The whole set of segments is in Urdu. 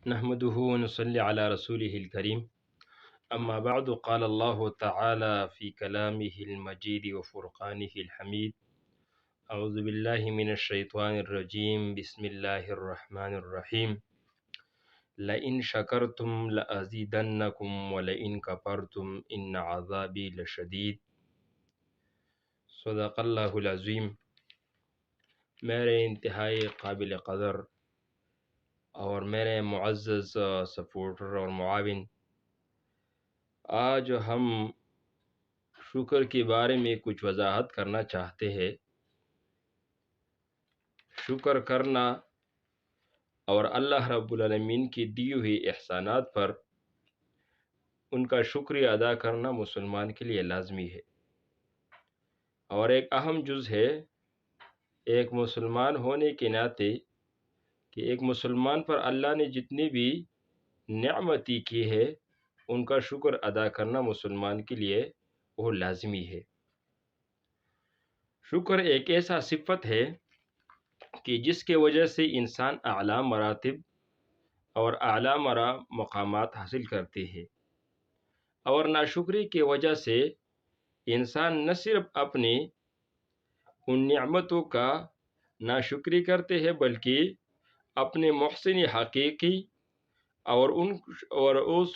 نحمده ونصلي على رسوله الكريم. أما بعد، قال الله تعالى في كلامه المجيد وفرقانه الحميد: أعوذ بالله من الشيطان الرجيم، بسم الله الرحمن الرحيم. لئن شكرتم لأزيدنكم ولئن كفرتم إن عذابي لشديد. صدق اللہ العظیم۔ میرے انتہائی قابل قدر اور میرے معزز سپورٹر اور معاون، آج ہم شکر کے بارے میں کچھ وضاحت کرنا چاہتے ہیں۔ شکر کرنا اور اللہ رب العالمین کی دی ہوئی احسانات پر ان کا شکریہ ادا کرنا مسلمان کے لیے لازمی ہے، اور ایک اہم جز ہے ایک مسلمان ہونے کے ناطے کہ ایک مسلمان پر اللہ نے جتنی بھی نعمتی کی ہے ان کا شکر ادا کرنا مسلمان کے لیے وہ لازمی ہے۔ شکر ایک ایسا صفت ہے کہ جس کے وجہ سے انسان اعلیٰ مراتب اور اعلیٰ مقامات حاصل کرتے ہیں، اور ناشکری کی وجہ سے انسان نہ صرف اپنی ان نعمتوں کا ناشکری کرتے ہیں بلکہ اپنے محسن حقیقی اور اس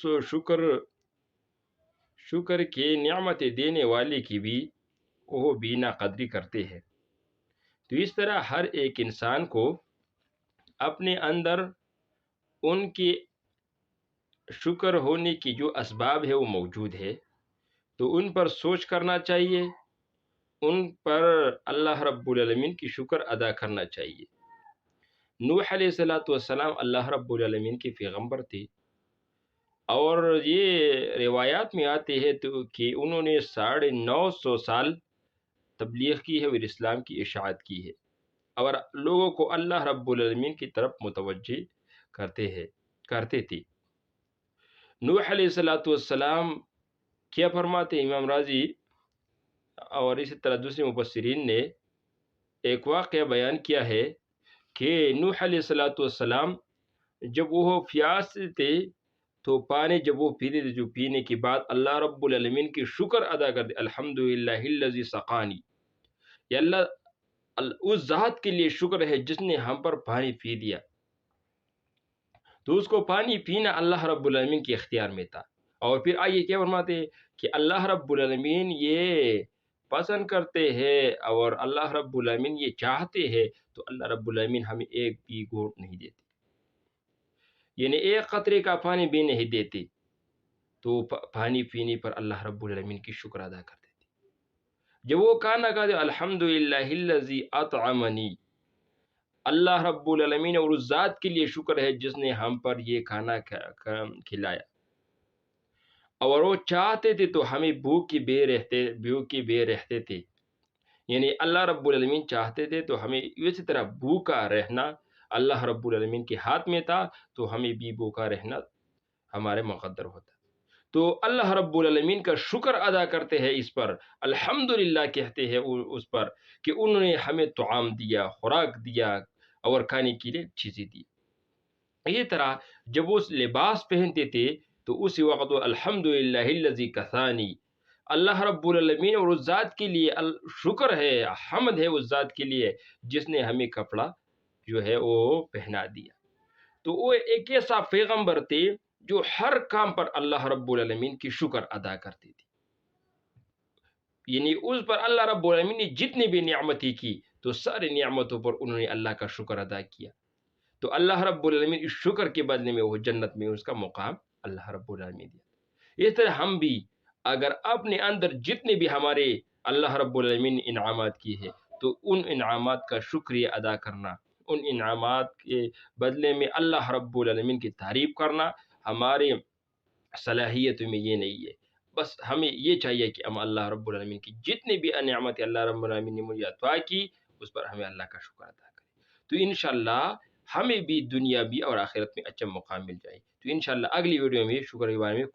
شکر کی نعمت دینے والے کی بھی وہ بینا قدری کرتے ہیں۔ تو اس طرح ہر ایک انسان کو اپنے اندر ان کی شکر ہونے کی جو اسباب ہے وہ موجود ہے، تو ان پر سوچ کرنا چاہیے، ان پر اللہ رب العالمین کی شکر ادا کرنا چاہیے۔ نوح علیہ السلام اللہ رب العالمین کے پیغمبر تھے، اور یہ روایات میں آتے ہیں کہ انہوں نے 950 سال تبلیغ کی ہے اور اسلام کی اشاعت کی ہے، اور لوگوں کو اللہ رب العالمین کی طرف متوجہ کرتے تھے۔ نوح علیہ السلام کیا فرماتے ہیں امام راضی اور اسی طرح دوسرے مفسرین نے ایک واقعہ بیان کیا ہے کہ نوح علیہ السلام جب وہ پیاس تھے تو پانی جب وہ پیتے تھے، جو پینے کے بعد اللہ رب العالمین کی شکر ادا کرتے، الحمدللہ الذی سقانی، یا اللہ اس ذات کے لیے شکر ہے جس نے ہم پر پانی پی دیا۔ تو اس کو پانی پینا اللہ رب العالمین کے اختیار میں تھا، اور پھر آئیے کیا فرماتے ہیں کہ اللہ رب العالمین یہ پسند کرتے ہیں اور اللہ رب العالمین یہ چاہتے ہیں، تو اللہ رب العالمین ہمیں ایک بھی گھونٹ نہیں دیتے، یعنی ایک قطرے کا پانی بھی نہیں دیتے، تو پانی پینے پر اللہ رب العالمین کی شکر ادا کرتے تھے۔ جب وہ کھانا کھاتے، الحمدللہ الذی اطعمنی، اللہ رب العالمین اور اس ذات کے لیے شکر ہے جس نے ہم پر یہ کھانا کھلایا، اور وہ چاہتے تھے تو ہمیں بھوک کے بے رہتے تھے، یعنی اللہ رب العالمین چاہتے تھے تو ہمیں اسی طرح بھوکا رہنا اللہ رب العالمین کے ہاتھ میں تھا، تو ہمیں بھی بھوکا رہنا ہمارے مقدر ہوتا۔ تو اللہ رب العالمین کا شکر ادا کرتے ہیں، اس پر الحمدللہ کہتے ہیں اس پر کہ انہوں نے ہمیں طعام دیا، خوراک دیا اور کھانے کے لیے چیزیں دی۔ اسی طرح جب وہ لباس پہنتے تھے تو اسی وقت الحمدللہ الذی کسانی، اللہ رب العالمین اور اس ذات کے لیے شکر ہے، حمد ہے اس ذات کے لیے جس نے ہمیں کپڑا جو ہے وہ پہنا دیا۔ تو وہ ایک ایسا پیغمبر تھے جو ہر کام پر اللہ رب العالمین کی شکر ادا کرتے تھے، یعنی اس پر اللہ رب العالمین نے جتنی بھی نعمتیں کی تو سارے نعمتوں پر انہوں نے اللہ کا شکر ادا کیا، تو اللہ رب العالمین اس شکر کے بدلے میں وہ جنت میں اس کا مقام اللہ رب العالمین دیا۔ اس طرح ہم بھی اگر اپنے اندر جتنے بھی ہمارے اللہ رب العالمین نے انعامات کی ہے تو ان انعامات کا شکریہ ادا کرنا، ان انعامات کے بدلے میں اللہ رب العالمین کی تعریف کرنا ہمارے صلاحیت میں یہ نہیں ہے۔ بس ہمیں یہ چاہیے کہ ہم اللہ رب العالمین کی جتنی بھی نعمت اللہ رب العالمین نے مجھے عطا کی اس پر ہمیں اللہ کا شکر ادا کریں، تو انشاءاللہ ہمیں بھی دنیا بھی اور آخرت میں اچھا مقام مل جائے۔ تو انشاءاللہ اگلی ویڈیو میں شکر کے بارے میں